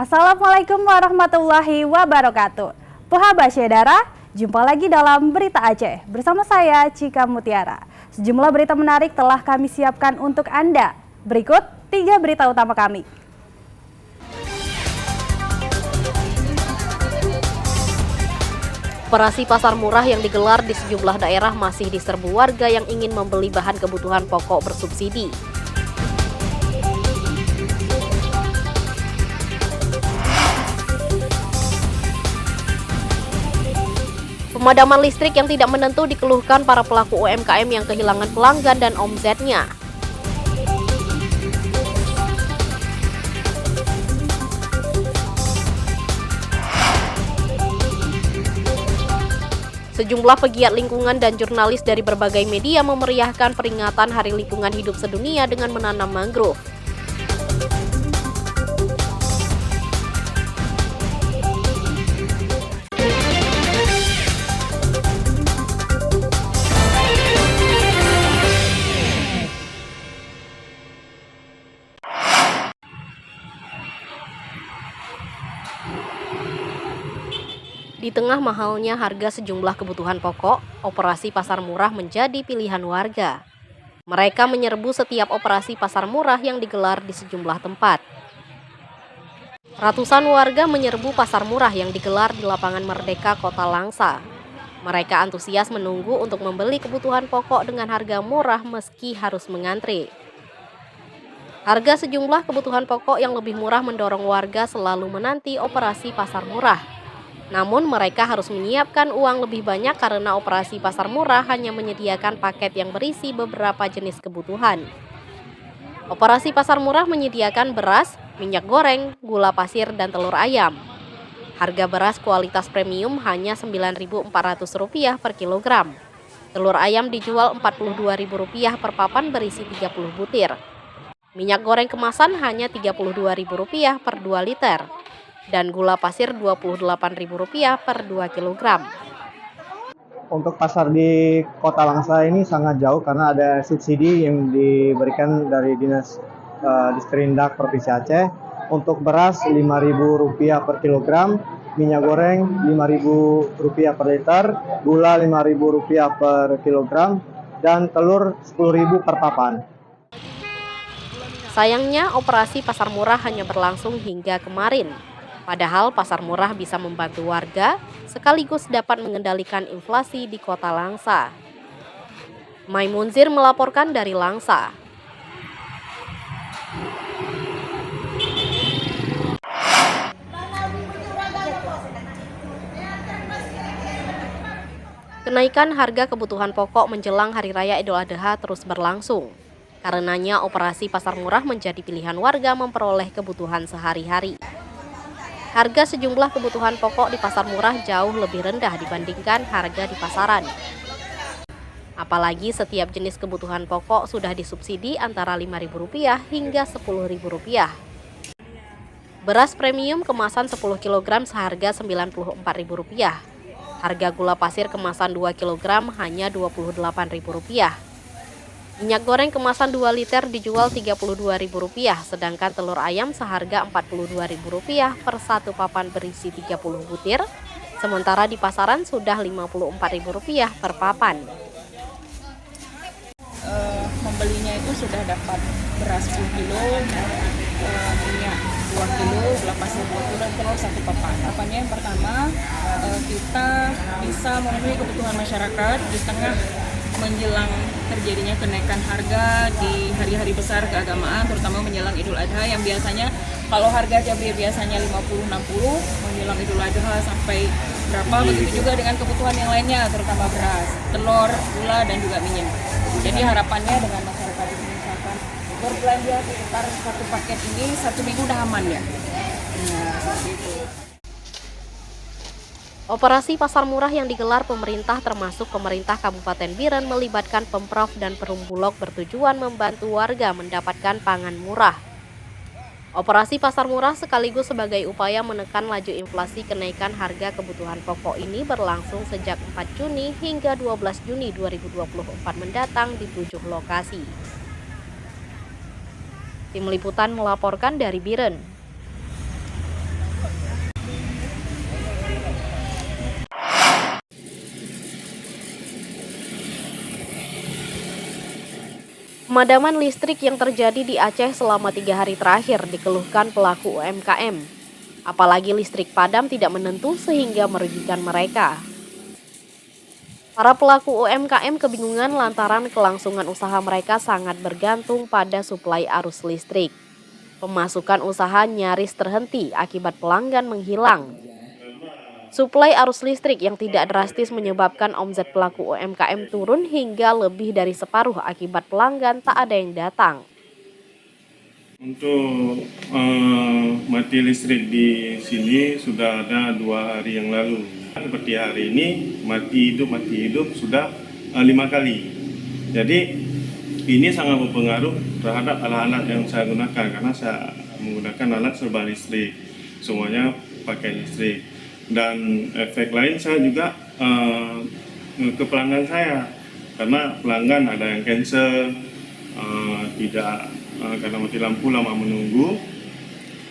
Assalamualaikum warahmatullahi wabarakatuh. Poha Syedara, jumpa lagi dalam Berita Aceh bersama saya Cika Mutiara. Sejumlah berita menarik telah kami siapkan untuk Anda. Berikut 3 berita utama kami. Operasi pasar murah yang digelar di sejumlah daerah masih diserbu warga yang ingin membeli bahan kebutuhan pokok bersubsidi. Pemadaman listrik yang tidak menentu dikeluhkan para pelaku UMKM yang kehilangan pelanggan dan omsetnya. Sejumlah pegiat lingkungan dan jurnalis dari berbagai media memeriahkan peringatan Hari Lingkungan Hidup Sedunia dengan menanam mangrove. Di tengah mahalnya harga sejumlah kebutuhan pokok, operasi pasar murah menjadi pilihan warga. Mereka menyerbu setiap operasi pasar murah yang digelar di sejumlah tempat. Ratusan warga menyerbu pasar murah yang digelar di lapangan Merdeka, Kota Langsa. Mereka antusias menunggu untuk membeli kebutuhan pokok dengan harga murah meski harus mengantri. Harga sejumlah kebutuhan pokok yang lebih murah mendorong warga selalu menanti operasi pasar murah. Namun mereka harus menyiapkan uang lebih banyak karena operasi pasar murah hanya menyediakan paket yang berisi beberapa jenis kebutuhan. Operasi pasar murah menyediakan beras, minyak goreng, gula pasir, dan telur ayam. Harga beras kualitas premium hanya Rp9.400 per kilogram. Telur ayam dijual Rp42.000 per papan berisi 30 butir. Minyak goreng kemasan hanya Rp32.000 per 2 liter. Dan gula pasir Rp28.000 per 2 kg. Untuk pasar di Kota Langsa ini sangat jauh karena ada subsidi yang diberikan dari Dinas Disperindak Provinsi Aceh. Untuk beras Rp5.000 per kilogram, minyak goreng Rp5.000 per liter, gula Rp5.000 per kilogram, dan telur Rp10.000 per papan. Sayangnya operasi pasar murah hanya berlangsung hingga kemarin. Padahal pasar murah bisa membantu warga sekaligus dapat mengendalikan inflasi di Kota Langsa. Maimunzir melaporkan dari Langsa. Kenaikan harga kebutuhan pokok menjelang Hari Raya Idul Adha terus berlangsung. Karenanya operasi pasar murah menjadi pilihan warga memperoleh kebutuhan sehari-hari. Harga sejumlah kebutuhan pokok di pasar murah jauh lebih rendah dibandingkan harga di pasaran. Apalagi setiap jenis kebutuhan pokok sudah disubsidi antara Rp5.000 hingga Rp10.000. Beras premium kemasan 10 kg seharga Rp94.000. Harga gula pasir kemasan 2 kg hanya Rp28.000. Minyak goreng kemasan 2 liter dijual Rp32.000, sedangkan telur ayam seharga Rp42.000 per satu papan berisi 30 butir, sementara di pasaran sudah Rp54.000 per papan. Membelinya itu sudah dapat beras 10 kilo, minyak 2 kilo, gula pasir 2 kilo, dan telur 1 papan. Apanya yang pertama, kita bisa memenuhi kebutuhan masyarakat di tengah menjelang terjadinya kenaikan harga di hari-hari besar keagamaan, terutama menjelang Idul Adha yang biasanya kalau harga cabai biasanya 50-60, menjelang Idul Adha sampai berapa, begitu juga dengan kebutuhan yang lainnya, terutama beras, telur, gula, dan juga minyak. Jadi harapannya dengan masyarakat ini misalkan berbelanja sekitar 1 paket ini 1 minggu udah aman ya. Nah, seperti itu. Operasi pasar murah yang digelar pemerintah termasuk pemerintah Kabupaten Biren melibatkan Pemprov dan Perum Bulog bertujuan membantu warga mendapatkan pangan murah. Operasi pasar murah sekaligus sebagai upaya menekan laju inflasi kenaikan harga kebutuhan pokok ini berlangsung sejak 4 Juni hingga 12 Juni 2024 mendatang di 7 lokasi. Tim Liputan melaporkan dari Biren. Pemadaman listrik yang terjadi di Aceh selama 3 hari terakhir dikeluhkan pelaku UMKM. Apalagi listrik padam tidak menentu sehingga merugikan mereka. Para pelaku UMKM kebingungan lantaran kelangsungan usaha mereka sangat bergantung pada suplai arus listrik. Pemasukan usaha nyaris terhenti akibat pelanggan menghilang. Suplai arus listrik yang tidak drastis menyebabkan omset pelaku UMKM turun hingga lebih dari separuh akibat pelanggan tak ada yang datang. Untuk mati listrik di sini sudah ada 2 hari yang lalu. Seperti hari ini mati hidup sudah 5 kali. Jadi ini sangat berpengaruh terhadap alat-alat yang saya gunakan karena saya menggunakan alat serba listrik. Semuanya pakai listrik. Dan efek lain saya juga ke pelanggan saya karena pelanggan ada yang cancel, tidak karena mati lampu lama menunggu.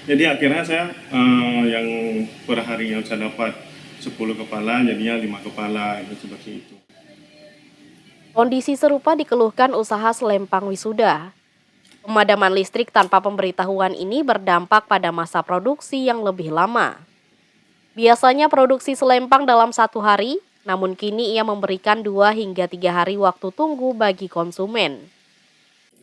Jadi akhirnya saya yang per hari yang saya dapat 10 kepala jadinya 5 kepala seperti itu. Kondisi serupa dikeluhkan usaha Selempang Wisuda. Pemadaman listrik tanpa pemberitahuan ini berdampak pada masa produksi yang lebih lama. Biasanya produksi selempang dalam 1 hari, namun kini ia memberikan 2 hingga 3 hari waktu tunggu bagi konsumen.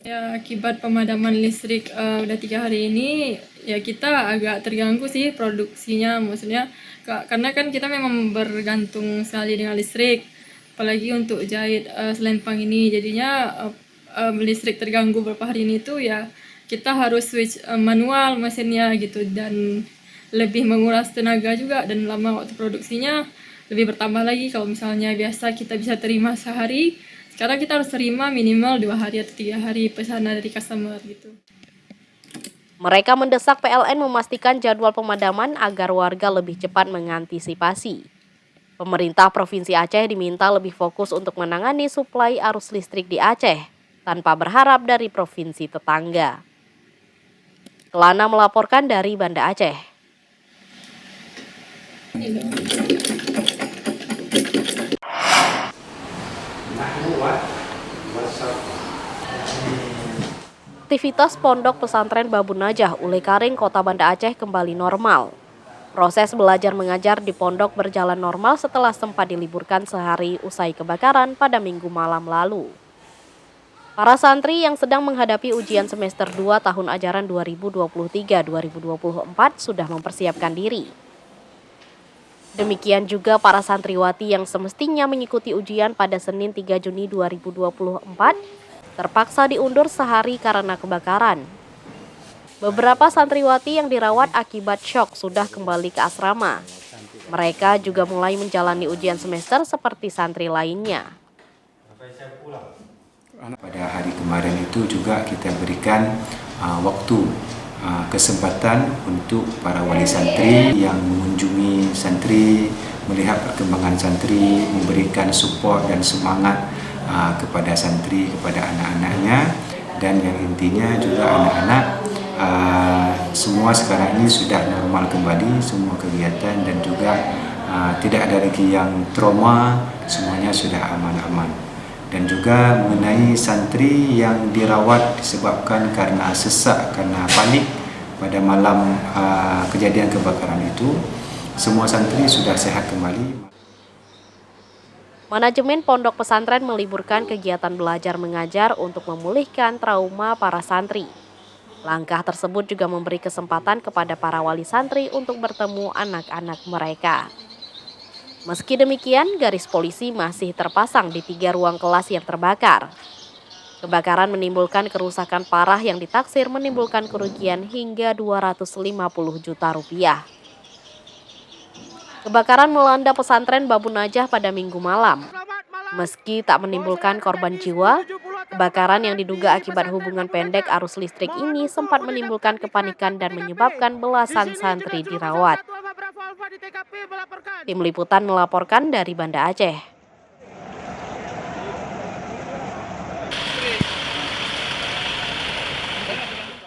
Ya, akibat pemadaman listrik udah 3 hari ini, ya kita agak terganggu sih produksinya, maksudnya karena kan kita memang bergantung sekali dengan listrik, apalagi untuk jahit selempang ini, jadinya listrik terganggu beberapa hari ini tuh ya kita harus switch manual mesinnya gitu, dan lebih menguras tenaga juga dan lama waktu produksinya lebih bertambah lagi. Kalau misalnya biasa kita bisa terima sehari, sekarang kita harus terima minimal 2 hari atau 3 hari pesanan dari customer gitu. Mereka mendesak PLN memastikan jadwal pemadaman agar warga lebih cepat mengantisipasi. Pemerintah Provinsi Aceh diminta lebih fokus untuk menangani suplai arus listrik di Aceh tanpa berharap dari provinsi tetangga. Kelana melaporkan dari Banda Aceh. Aktivitas Pondok Pesantren Babun Najah Ule Karing Kota Banda Aceh kembali normal. Proses belajar mengajar di pondok berjalan normal setelah sempat diliburkan sehari usai kebakaran pada Minggu malam lalu. Para santri yang sedang menghadapi ujian semester 2 tahun ajaran 2023-2024 sudah mempersiapkan diri. Demikian juga para santriwati yang semestinya mengikuti ujian pada Senin 3 Juni 2024 terpaksa diundur sehari karena kebakaran. Beberapa santriwati yang dirawat akibat syok sudah kembali ke asrama. Mereka juga mulai menjalani ujian semester seperti santri lainnya. Pada hari kemarin itu juga kita berikan waktu kesempatan untuk para wali santri yang mengunjungi santri, melihat perkembangan santri, memberikan support dan semangat kepada santri, kepada anak-anaknya, dan yang intinya juga anak-anak semua sekarang ini sudah normal kembali semua kegiatan, dan juga tidak ada lagi yang trauma, semuanya sudah aman-aman. Dan juga mengenai santri yang dirawat disebabkan karena sesak, karena panik pada malam kejadian kebakaran itu, semua santri sudah sehat kembali. Manajemen pondok pesantren meliburkan kegiatan belajar mengajar untuk memulihkan trauma para santri. Langkah tersebut juga memberi kesempatan kepada para wali santri untuk bertemu anak-anak mereka. Meski demikian, garis polisi masih terpasang di 3 ruang kelas yang terbakar. Kebakaran menimbulkan kerusakan parah yang ditaksir menimbulkan kerugian hingga 250 juta rupiah. Kebakaran melanda pesantren Babun Najah pada Minggu malam. Meski tak menimbulkan korban jiwa, kebakaran yang diduga akibat hubungan pendek arus listrik ini sempat menimbulkan kepanikan dan menyebabkan belasan santri dirawat. Tim Liputan melaporkan dari Banda Aceh.